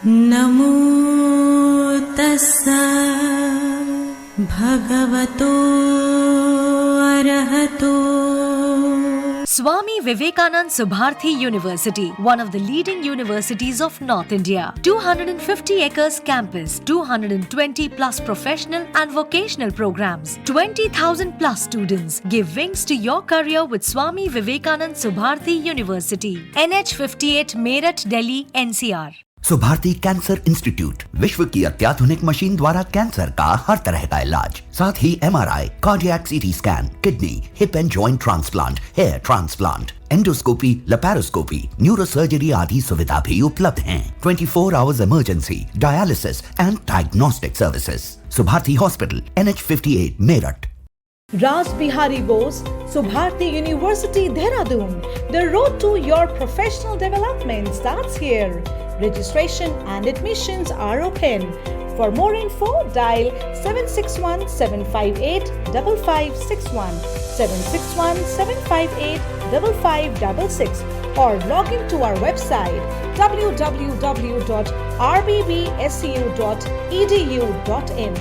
नमो तस्सा भगवतो अरहतो। Swami Vivekanand Subharti University, one of the leading universities of North India. 250 acres campus, 220 plus professional and vocational programs, 20,000 plus students. Give wings to your career with Swami Vivekanand Subharti University. NH 58 Meerut, Delhi, NCR. Subharti cancer institute, विश्व की अत्याधुनिक machine द्वारा cancer का हर तरह का इलाज, साथ ही MRI, cardiac CT scan, kidney, hip and joint transplant, hair transplant, endoscopy, laparoscopy, neurosurgery आदि सुविधा भी उपलब्ध हैं। 24 hours emergency, dialysis and diagnostic services. Subharti hospital, NH 58 Meerut. Raj Bihari Bose, Subharti University, Dehradun. The road to your professional development starts here. Registration and admissions are open. For more info, dial 761-758-5561, 761-758-5566 or log into our website www.rbbsu.edu.in.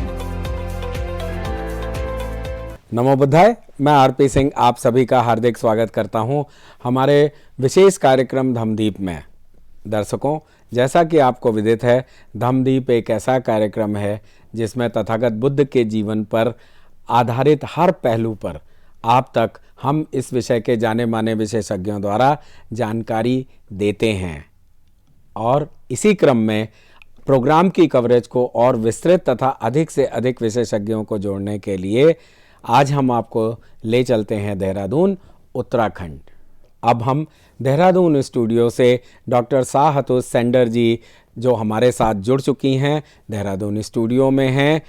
नमो बुद्धाय। मैं RP Singh आप सभी का हार्दिक स्वागत करता हूं हमारे विशेष कार्यक्रम धम्मदीप में। दर्शकों, जैसा कि आपको विदित है, धम्मदीप एक ऐसा कार्यक्रम है जिसमें तथागत बुद्ध के जीवन पर आधारित हर पहलू पर आप तक हम इस विषय के जाने माने विशेषज्ञों द्वारा जानकारी देते हैं और इसी क्रम में प्रोग्राम की कवरेज को और विस्तृत तथा अधिक से अधिक विशेषज्ञों को जोड़ने के लिए आज हम आपको ले चलते हैं देहरादून, उत्तराखंड। अब हम देहरादून स्टूडियो से डॉक्टर साहतुर सेंडर जी जो हमारे साथ जुड़ चुकी हैं, देहरादून स्टूडियो में हैं,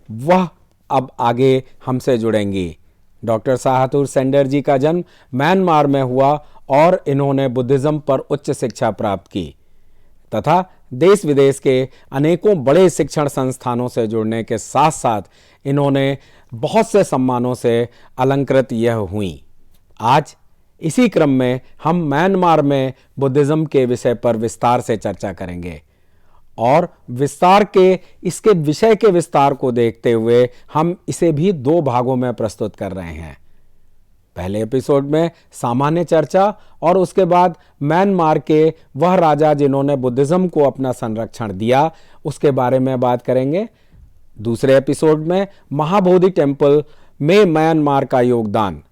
वह अब आगे हमसे जुड़ेंगी। डॉक्टर साहतुर सेंडर जी का जन्म म्यांमार में हुआ और इन्होंने बुद्धिज़्म पर उच्च शिक्षा प्राप्त की तथा देश विदेश के अनेकों बड़े शिक्षण संस्थानों से जुड़ने के साथ साथ इन्होंने बहुत से सम्मानों से अलंकृत यह हुई। आज इसी क्रम में हम म्यांमार में बुद्धिज़्म के विषय पर विस्तार से चर्चा करेंगे और विस्तार के इसके विषय के विस्तार को देखते हुए हम इसे भी दो भागों में प्रस्तुत कर रहे हैं। पहले एपिसोड में सामान्य चर्चा और उसके बाद म्यांमार के वह राजा जिन्होंने बुद्धिज़्म को अपना संरक्षण दिया उसके बारे में बात करेंगे। दूसरे एपिसोड में महाबोधि टेम्पल में म्यांमार का योगदान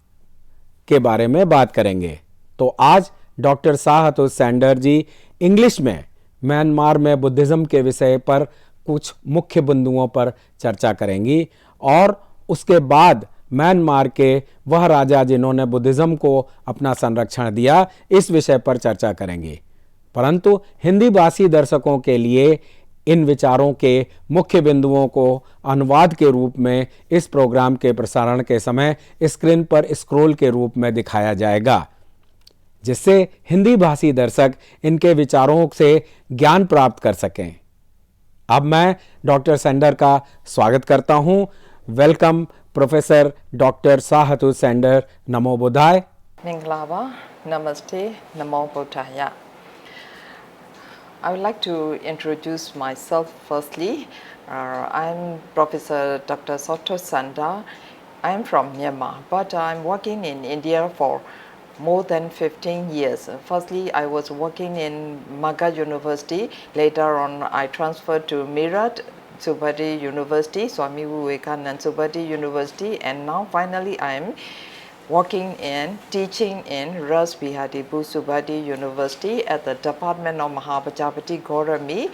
के बारे में बात करेंगे। तो आज डॉक्टर साहतुर सेंडर जी इंग्लिश में म्यांमार में बुद्धिज़्म के विषय पर कुछ मुख्य बिंदुओं पर चर्चा करेंगी और उसके बाद म्यांमार के वह राजा जिन्होंने बुद्धिज़्म को अपना संरक्षण दिया इस विषय पर चर्चा करेंगे। परंतु हिंदी भाषी दर्शकों के लिए इन विचारों के मुख्य बिंदुओं को अनुवाद के रूप में इस प्रोग्राम के प्रसारण के समय स्क्रीन पर स्क्रॉल के रूप में दिखाया जाएगा, जिससे हिंदी भाषी दर्शक इनके विचारों से ज्ञान प्राप्त कर सकें। अब मैं डॉक्टर सेंडर का स्वागत करता हूं। वेलकम प्रोफेसर डॉक्टर साहतुर सेंडर। नमो बुद्धाय। Minglava, Namaste, Namo Buddhaya. I would like to introduce myself firstly. I'm Professor Dr. Sato Sanda. I'm from Myanmar, but I'm working in India for more than 15 years. Firstly, I was working in Maga University. Later on, I transferred to Meerut, Subharti University, Swami Vivekanand Subharti University, and now finally I am working in teaching in Raj Bihari Bose Subharti University at the Department of Mahapajapati Gaurami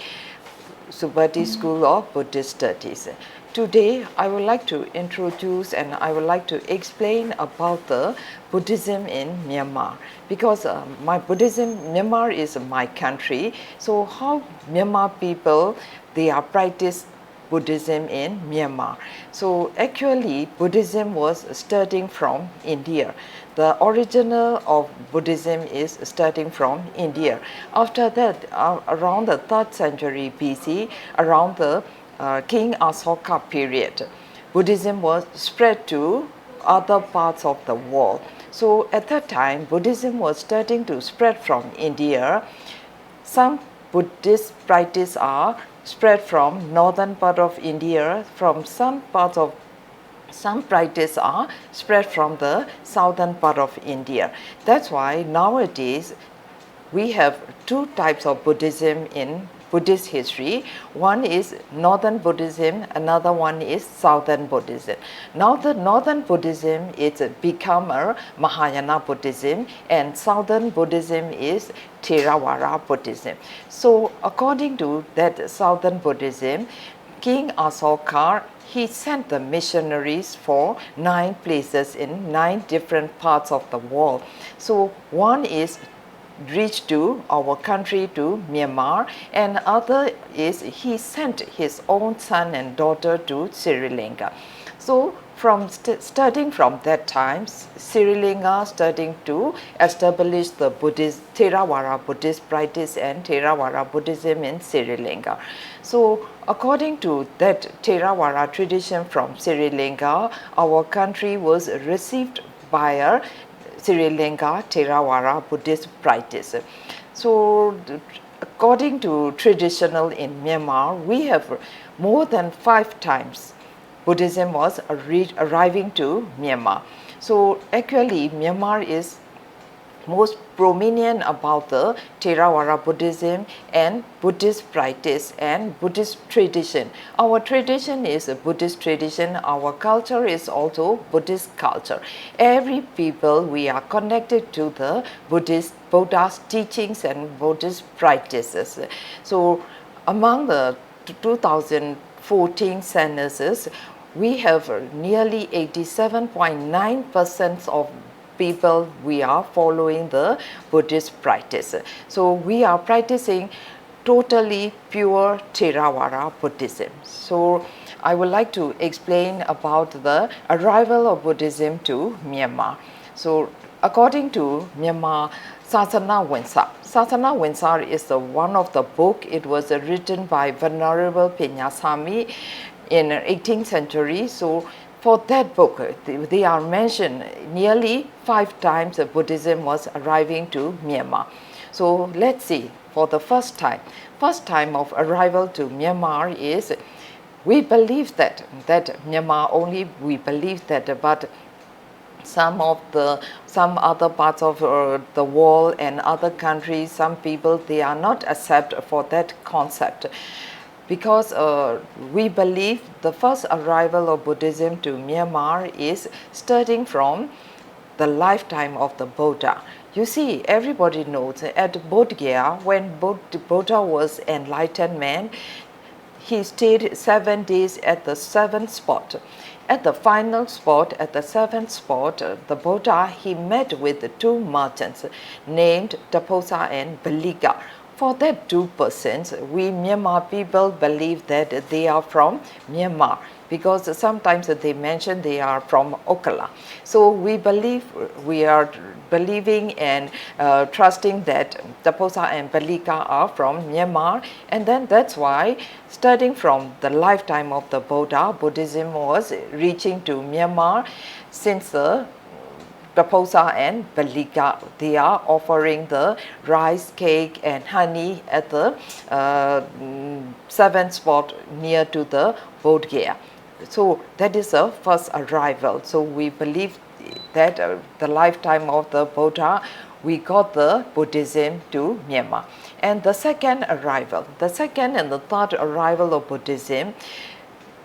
Subharti School of Buddhist Studies. Today, I would like to introduce and I would like to explain about the Buddhism in Myanmar, because my Buddhism, Myanmar is my country. So how Myanmar people, they are practice Buddhism in Myanmar. So actually Buddhism was starting from India. The original of Buddhism is starting from India. After that, around the 3rd century BC, around the King Asoka period, Buddhism was spread to other parts of the world. So at that time, Buddhism was starting to spread from India. Some Buddhist practice are spread from northern part of India, from some practice are spread from the southern part of India. That's why nowadays we have two types of Buddhism in Buddhist history. One is Northern Buddhism, another one is Southern Buddhism. Now the Northern Buddhism is become a Mahayana Buddhism, and Southern Buddhism is Theravada Buddhism. So according to that Southern Buddhism, King Asoka, he sent the missionaries for 9 places in 9 different parts of the world. So one is reached to our country, to Myanmar, and other is he sent his own son and daughter to Sri Lanka. So from starting from that time, Sri Lanka starting to establish the Buddhist Theravada Buddhist practice and Theravada Buddhism in Sri Lanka. So according to that Theravada tradition from Sri Lanka, our country was received by a Sri Lanka Theravada Buddhist practice. So according to traditional in Myanmar, we have more than 5 times Buddhism was arriving to Myanmar. So actually Myanmar is most prominent about the Theravada Buddhism and Buddhist practice and Buddhist tradition. Our tradition is a Buddhist tradition, our culture is also Buddhist culture. Every people, we are connected to the Buddha's teachings and Buddhist practices. So among the 2014 census, we have nearly 87.9% of people we are following the Buddhist practice. So we are practicing totally pure Theravada Buddhism. So I would like to explain about the arrival of Buddhism to Myanmar. So according to Myanmar Sasana Winsar. Sasana Winsar is one of the book. It was written by Venerable Penyasami in 18th century. So for that book, they are mentioned nearly 5 times Buddhism was arriving to Myanmar. So let's see, for the first time of arrival to Myanmar is, we believe that Myanmar only, we believe that, but some other parts of the world and other countries, some people, they are not accept for that concept. Because we believe the first arrival of Buddhism to Myanmar is starting from the lifetime of the Buddha. You see, everybody knows at Bodh Gaya, when Buddha was enlightened man, he stayed 7 days at the 7th spot. At the final spot, at the 7th spot, the Buddha, he met with 2 merchants named Taposa and Balika. For that 2 persons, we Myanmar people believe that they are from Myanmar, because sometimes they mention they are from Okala. So we are believing and trusting that Taposa and Balika are from Myanmar, and then that's why starting from the lifetime of the Buddha, Buddhism was reaching to Myanmar. Since the Taposa and Balika, they are offering the rice cake and honey at the 7th spot near to the Bodh Gaya. So that is the first arrival. So we believe that the lifetime of the Buddha, we got the Buddhism to Myanmar. And the second arrival, the second and the third arrival of Buddhism,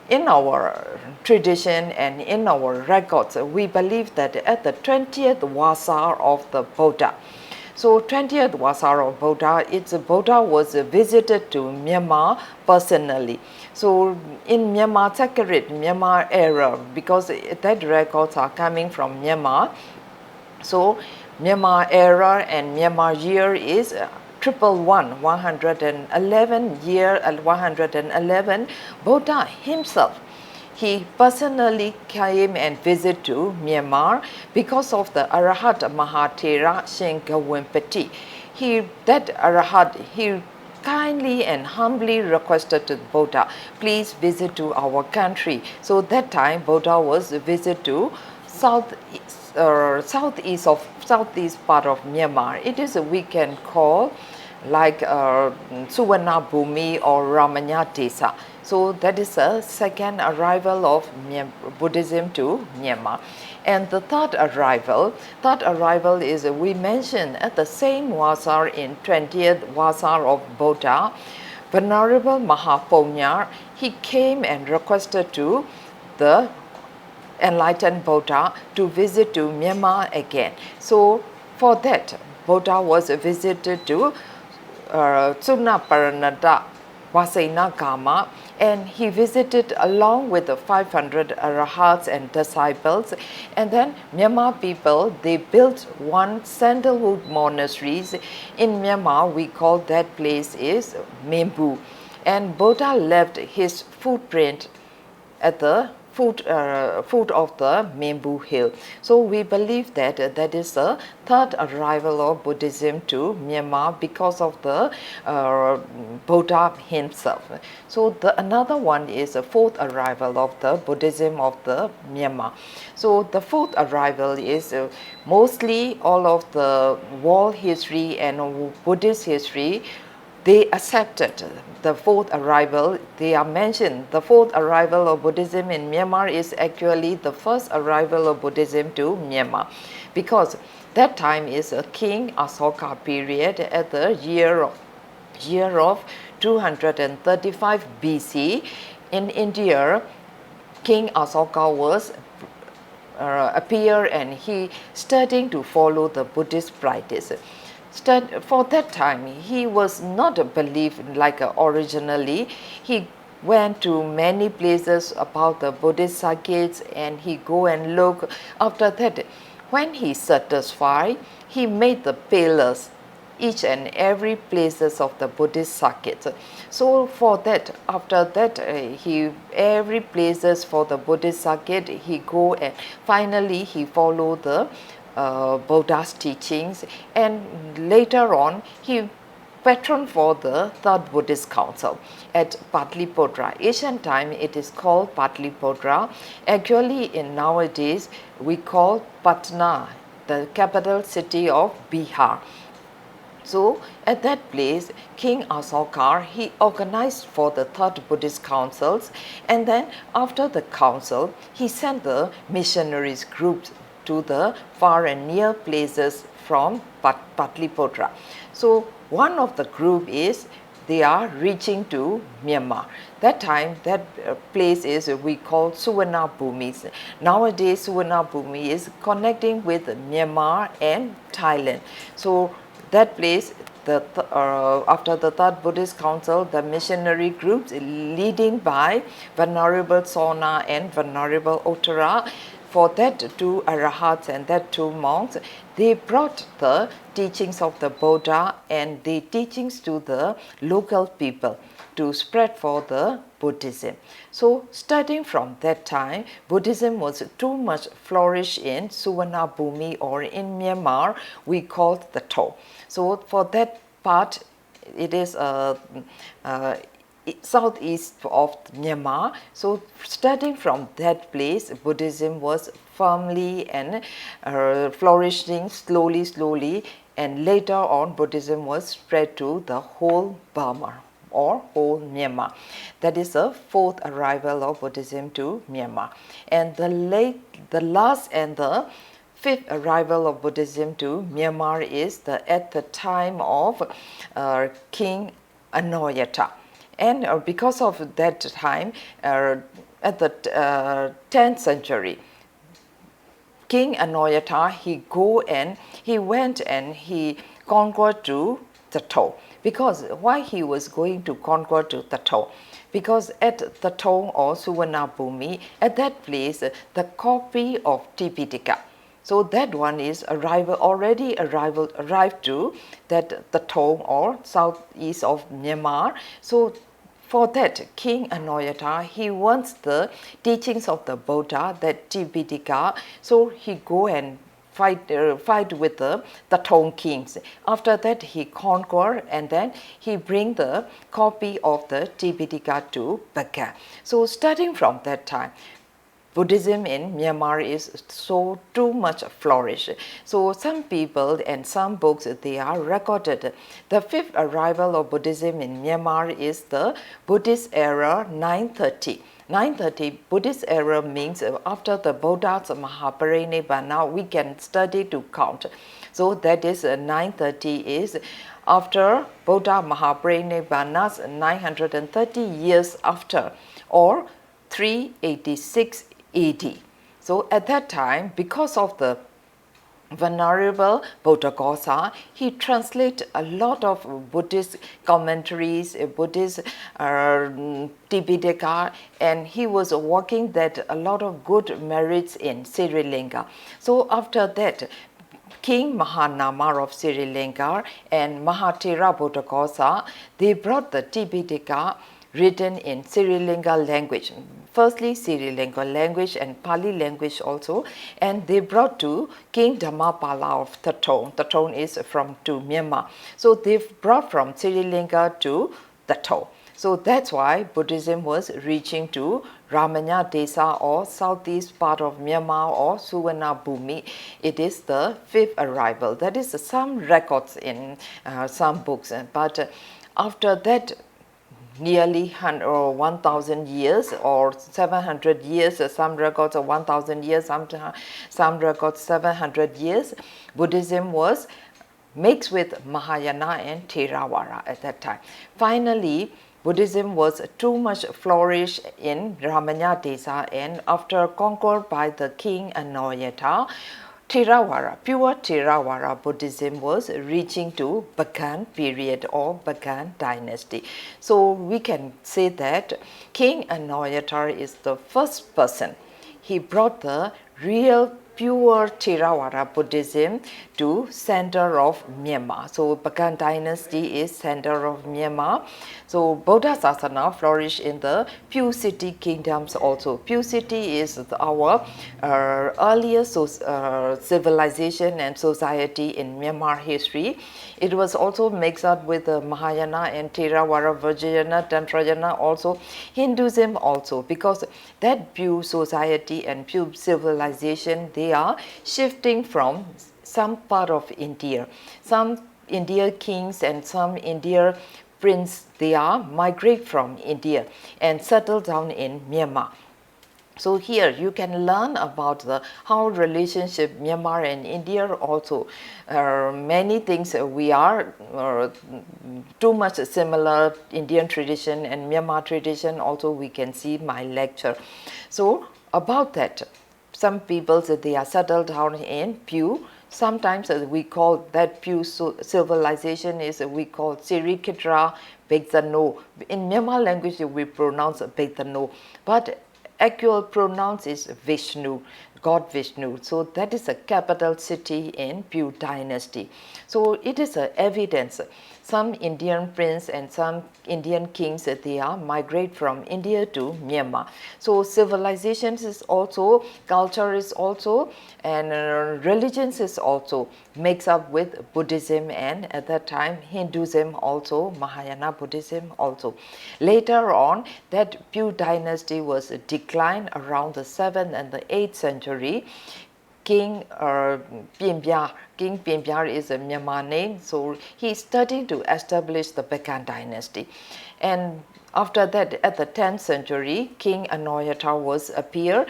in our tradition and in our records, we believe that at the 20th Vasar of the Buddha. So 20th Vasar of Buddha, Buddha was visited to Myanmar personally. So in Myanmar, sacred Myanmar era, because that records are coming from Myanmar. So Myanmar era and Myanmar year is 111 year 111. Buddha himself, he personally came and visited to Myanmar because of the Arahat Mahathera Shingawampati. That Arahat, he kindly and humbly requested to Buddha, please visit to our country. So that time Buddha was visit to southeast part of Myanmar. It is we can call like Suvarnabhumi or Ramanya Desa. So that is a second arrival of Buddhism to Myanmar. And the third arrival is we mentioned at the same Wasar in 20th Wasar of Bodha, Venerable Mahaponyar, he came and requested to the enlightened Buddha to visit to Myanmar again. So for that, Buddha was visited to Tsunaparanada Vasaina Gama, and he visited along with the 500 arahats and disciples. And then Myanmar people, they built one sandalwood monasteries. In Myanmar, we call that place is Membu. And Buddha left his footprint at the foot of the Membu hill. So we believe that that is the third arrival of Buddhism to Myanmar because of the Buddha himself. So another one is the fourth arrival of the Buddhism of the Myanmar. So the fourth arrival is mostly all of the world history and Buddhist history. They accepted the fourth arrival. They are mentioned. The fourth arrival of Buddhism in Myanmar is actually the first arrival of Buddhism to Myanmar, because that time is a King Asoka period at the year of 235 BC. In India, King Asoka was appear and he studying to follow the Buddhist practice. For that time, he was not a believer like originally. He went to many places about the Buddhist circuits and he go and look. After that, when he satisfied, he made the pillars each and every places of the Buddhist circuit. So for that, after that, every places for the Buddhist circuit, he go and finally he follow the Buddha's teachings, and later on he patron for the Third Buddhist Council at Patliputra. Ancient time it is called Patliputra. Actually in nowadays we call Patna, the capital city of Bihar. So at that place, King Asoka, he organized for the Third Buddhist Councils, and then after the council, he sent the missionaries groups to the far and near places from Patliputra. So one of the group is they are reaching to Myanmar. That time, that place is we call Suvarnabhumi. Nowadays, Suvarnabhumi is connecting with Myanmar and Thailand. So that place, after the Third Buddhist Council, the missionary groups leading by Venerable Sona and Venerable Uttara, for that two arahats and that two monks, they brought the teachings of the Buddha and the teachings to the local people to spread for the Buddhism. So starting from that time, Buddhism was too much flourished in Suvarnabhumi, or in Myanmar, we called the Tho. So for that part, it is southeast of Myanmar. So starting from that place, Buddhism was firmly and flourishing slowly, and later on Buddhism was spread to the whole Burma or whole Myanmar. That is the fourth arrival of Buddhism to Myanmar. And the last and the fifth arrival of Buddhism to Myanmar is at the time of King Anoyata. And because of that time, at the 10th century, King Anoyata, he went and he conquered to the Tho. Because why he was going to conquer to the Tho? Because at the Tho or Suvarnabhumi, at that place, the copy of Tipitaka, so that one is arrived to that the Tho or southeast of Myanmar. So for that, King Anoyata, he wants the teachings of the Buddha, that Tipitaka, so he go and fight with the Thong kings. After that, he conquer and then he bring the copy of the Tipitaka to Baka. So starting from that time, Buddhism in Myanmar is so too much flourished. So some people and some books they are recorded. The fifth arrival of Buddhism in Myanmar is the Buddhist era 930. 930 Buddhist era means after the Buddha's Mahaparinibbana we can study to count. So that is 930 is after Buddha Mahaparinibbana's 930 years after, or 386 AD. So at that time, because of the Venerable Buddhaghosa, he translated a lot of Buddhist commentaries, Buddhist Tipitaka, and he was working that a lot of good merits in Sri Lanka. So after that, King Mahanama of Sri Lanka and Mahathira Buddhaghosa, they brought the Tipitaka written in Sri Lanka language. Firstly, Sri Lanka language and Pali language also, and they brought to King Dhammapala of Thaton. Thaton is from to Myanmar. So they brought from Sri Lanka to Thaton. So that's why Buddhism was reaching to Ramanya Desa or southeast part of Myanmar or Suvarnabhumi. It is the fifth arrival. That is some records in some books. But after that, nearly 1,000 years or 700 years, some records of 1,000 years, some records 700 years, Buddhism was mixed with Mahayana and Theravada at that time. Finally, Buddhism was too much flourished in Ramanya Desa, and after conquered by the king Anoyata, Theravada, pure Theravada Buddhism was reaching to Bagan period or Bagan dynasty. So we can say that King Anoyata is the first person. He brought the real pure Theravada Buddhism to center of Myanmar. So Bagan dynasty is center of Myanmar. So Bodha Sasana flourished in the Pew City kingdoms also. Pew City is our earliest civilization and society in Myanmar history. It was also mixed up with the Mahayana and Theravada, Vajrayana, Tantrayana, also Hinduism also, because that Pew society and Pew civilization, they are shifting from some part of India. Some Indian kings and some Indian prince, they are migrate from India and settle down in Myanmar. So here you can learn about the how relationship Myanmar and India also many things we are too much similar Indian tradition and Myanmar tradition also we can see my lecture. So about that, some people say they are settled down in Pew. Sometimes we call that Pew civilization is we call Sirikitra Begzano. In Myanmar language we pronounce Begzano, but actual pronounce is Vishnu, God Vishnu. So that is a capital city in Pew dynasty. So it is a evidence. Some Indian prince and some Indian kings, they are migrate from India to Myanmar. So civilizations is also, culture is also, and religions is also mixed up with Buddhism and at that time Hinduism also, Mahayana Buddhism also. Later on, that Pew dynasty was declined around the 7th and the 8th century. King Pienpyar is a Myanmar name, so he studied to establish the Bagan dynasty. And after that, at the 10th century, King Anoyata was appear.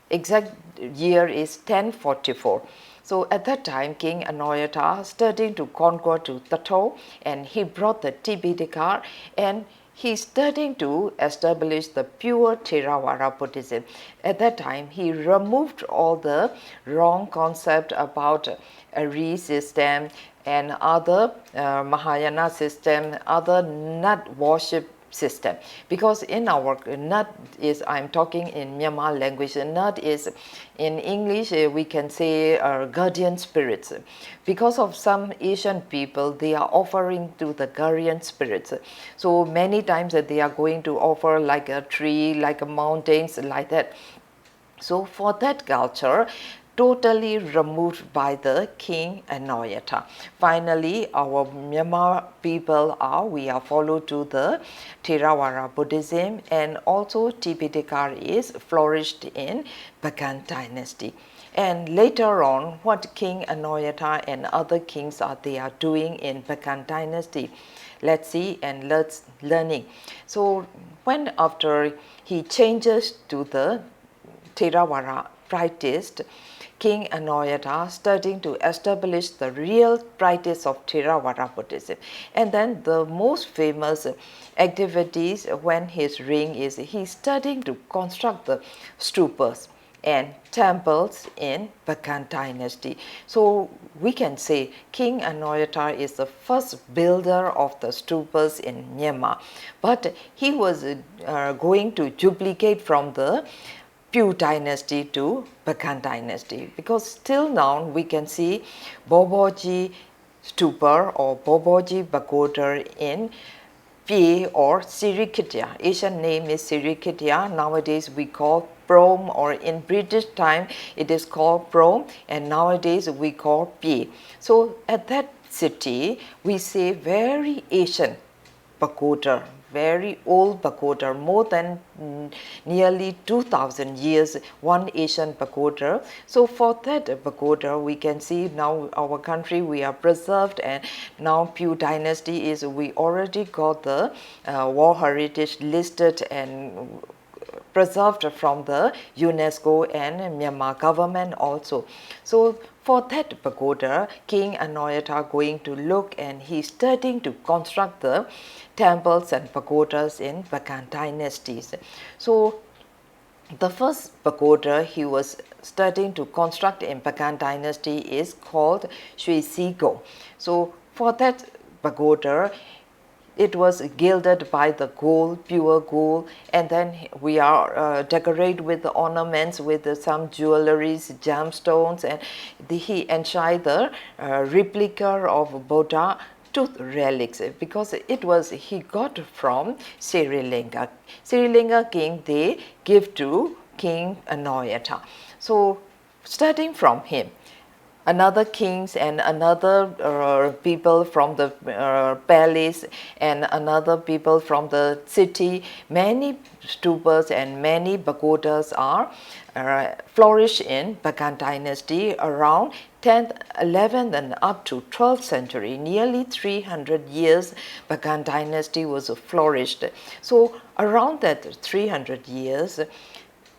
Exact year is 1044. So at that time, King Anoyata studied to conquer to Thato, and he brought the Tipitaka, and he studied to establish the pure Theravada Buddhism. At that time, he removed all the wrong concept about Ari system and other Mahayana system, other nut worship system. Because in our nut is, I'm talking in Myanmar language, nut is in English we can say guardian spirits. Because of some Asian people, they are offering to the guardian spirits. So many times that they are going to offer like a tree, like a mountains, like that. So for that culture, totally removed by the King Anoyata. Finally, our Myanmar people we are followed to the Theravada Buddhism, and also Tipitaka is flourished in Bagan dynasty. And later on, what King Anoyata and other kings they are doing in Bagan dynasty. Let's see and let's learning. So when after he changes to the Theravada practice, King Anoyata starting to establish the real practice of Theravada Buddhism. And then the most famous activities when his reign is he's starting to construct the stupas and temples in Bagan dynasty. So we can say King Anoyata is the first builder of the stupas in Myanmar. But he was going to duplicate from the Pyu dynasty to Bagan dynasty, because till now we can see Boboji stupa or Boboji pagoda in Pye or Sirikitya. Asian name is Sirikitya. Nowadays we call Prom, or in British time it is called Prom, and nowadays we call Pye. So at that city we say very Asian pagoda, very old pagoda, more than nearly 2000 years, one Asian pagoda. So for that pagoda we can see now our country we are preserved, and now Pyu dynasty is we already got the World Heritage listed and preserved from the UNESCO and Myanmar government also. So for that pagoda, King Anoyata going to look, and he's starting to construct the temples and pagodas in Bagan dynasties. So the first pagoda he was starting to construct in Bagan dynasty is called Shui Sigo. So for that pagoda, it was gilded by the gold, pure gold, and then we are decorated with the ornaments with some jewelries, gemstones, and he enshrined the replica of Buddha tooth relics, because it was he got from Sri Lanka. Sri Lanka king they give to King Anoyata. So starting from him, another kings and another people from the palace and another people from the city, many stupas and many pagodas are flourished in Bagan dynasty around 10th, 11th and up to 12th century. Nearly 300 years Bagan dynasty was flourished. So around that 300 years,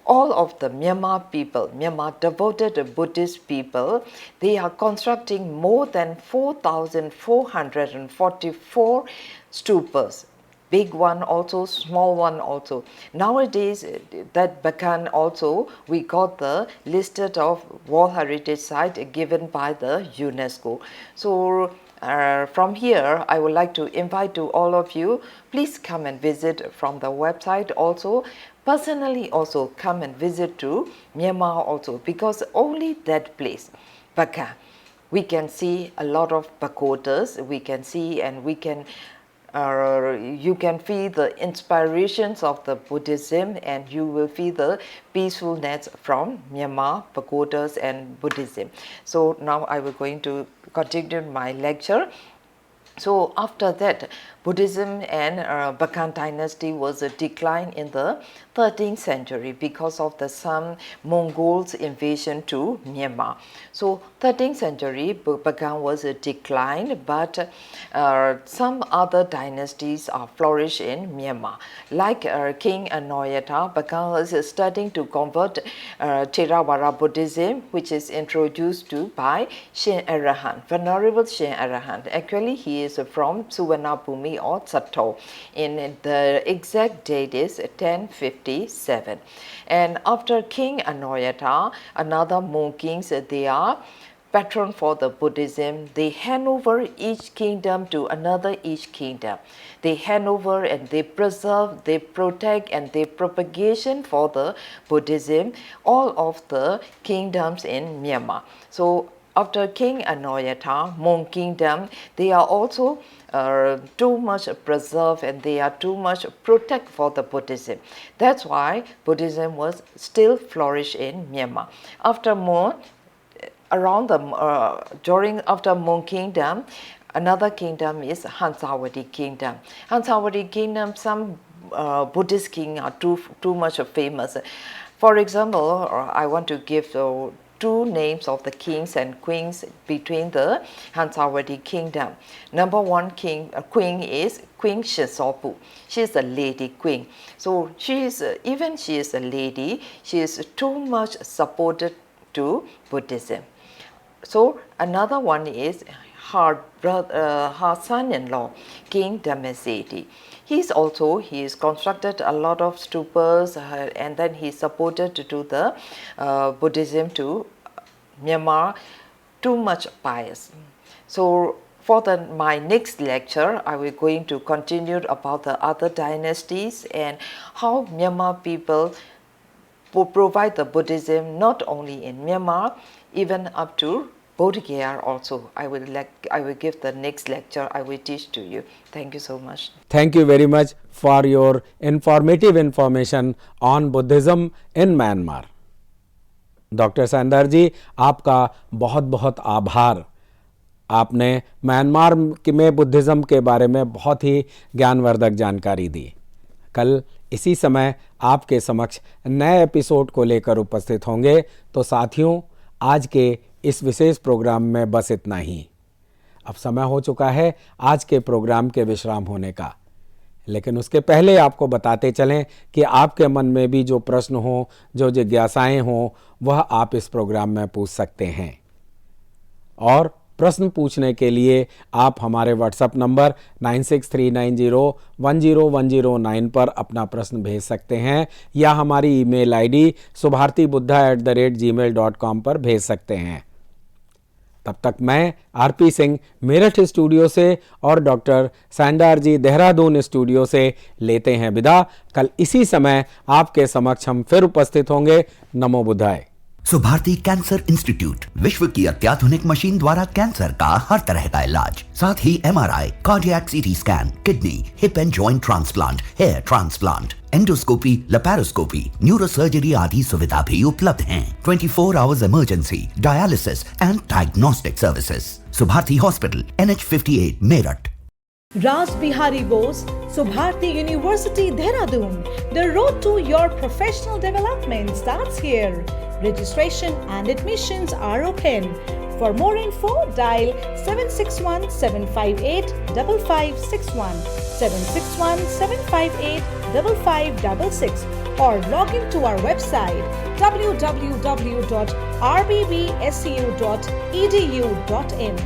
all of the Myanmar people, Myanmar devoted Buddhist people, they are constructing more than 4,444 stupas. Big one also, small one also. Nowadays, that Bagan also, we got the listed of World Heritage Site given by the UNESCO. So from here, I would like to invite to all of you, please come and visit from the website also. Personally also come and visit to Myanmar also, because only that place, Bagan, we can see a lot of pagodas, we can see and we can you can feel the inspirations of the Buddhism, and you will feel the peacefulness from Myanmar pagodas and Buddhism. So now I will going to continue my lecture. So after that, Buddhism and Bagan dynasty was a decline in the 13th century because of the some Mongols invasion to Myanmar. So 13th century Bagan was a decline, but some other dynasties are flourish in Myanmar. Like King Anoyata, Bagan was starting to convert Theravada Buddhism, which is introduced to by Shin Arahant, Venerable Shin Arahant. Actually, he is from Suvarnabhumi or Sato. In the exact date is 1057. And after King Anoyata, another Mon kings, they are patron for the Buddhism. They hand over each kingdom to another each kingdom. They hand over and they preserve, they protect and they propagation for the Buddhism, all of the kingdoms in Myanmar. So after King Anoyata, Mon kingdom, they are also too much preserved and they are too much protect for the Buddhism. That's why Buddhism was still flourish in Myanmar. After Mon, around the during after Mong Kingdom, another kingdom is Hansawati Kingdom. Hansawati Kingdom, some Buddhist king are too much famous. For example, I want to give two names of the kings and queens between the Hansawati Kingdom. Number one queen is Queen Shisopu. She is a lady queen. So she is even she is a lady. She is too much supported to Buddhism. So another one is her son-in-law, King Dhammaseti. He is constructed a lot of stupas and then he supported to do the Buddhism to Myanmar, too much pious. So for my next lecture, I will going to continue about the other dynasties and how Myanmar people provide the Buddhism not only in Myanmar, even up to Bodhgaya also. I will give the next lecture. I will teach to you. Thank you so much. Thank you very much for your informative information on Buddhism in Myanmar. Doctor सैंदर जी, आपका बहुत बहुत आभार। आपने Myanmar में Buddhism के बारे में बहुत ही ज्ञानवर्धक जानकारी दी। कल इसी समय आपके समक्ष नए एपिसोड को लेकर उपस्थित होंगे। तो साथियों, आज के इस विशेष प्रोग्राम में बस इतना ही। अब समय हो चुका है आज के प्रोग्राम के विश्राम होने का, लेकिन उसके पहले आपको बताते चलें कि आपके मन में भी जो प्रश्न हो, जो जिज्ञासाएं हों, वह आप इस प्रोग्राम में पूछ सकते हैं। और प्रश्न पूछने के लिए आप हमारे व्हाट्सएप नंबर 9639010109 पर अपना प्रश्न भेज सकते हैं या हमारी ईमेल आईडी subhartibuddha@gmail.com पर भेज सकते हैं। तब तक मैं आरपी सिंह मेरठ स्टूडियो से और डॉक्टर सैंडर जी देहरादून स्टूडियो से लेते हैं विदा। कल इसी समय आपके समक्ष हम फिर उपस्थित होंगे। नमो बुद्धाय। सुभारती कैंसर इंस्टीट्यूट, विश्व की अत्याधुनिक मशीन द्वारा कैंसर का हर तरह का इलाज, साथ ही MRI, cardiac CT scan, kidney, hip and joint transplant, hair transplant, endoscopy, laparoscopy, neurosurgery आदि सुविधा भी उपलब्ध हैं। 24 hours emergency, dialysis and diagnostic services. Subharti hospital, NH58 Meerut. Raj Bihari Bose, Subharti University, Dehradun. The road to your professional development starts here. Registration and admissions are open. For more info, dial 761-758-5561, 761-758-5566 or log into our website www.rbbsu.edu.in.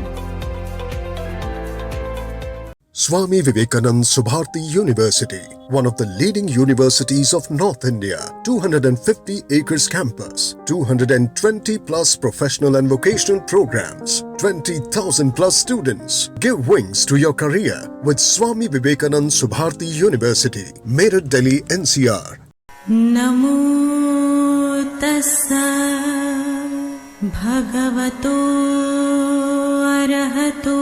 Swami Vivekananda Subharti University, one of the leading universities of North India. 250 acres campus, 220 plus professional and vocational programs, 20,000 plus students. Give wings to your career with Swami Vivekananda Subharti University, Meerut, Delhi, NCR. Namo tassa bhagavato arahato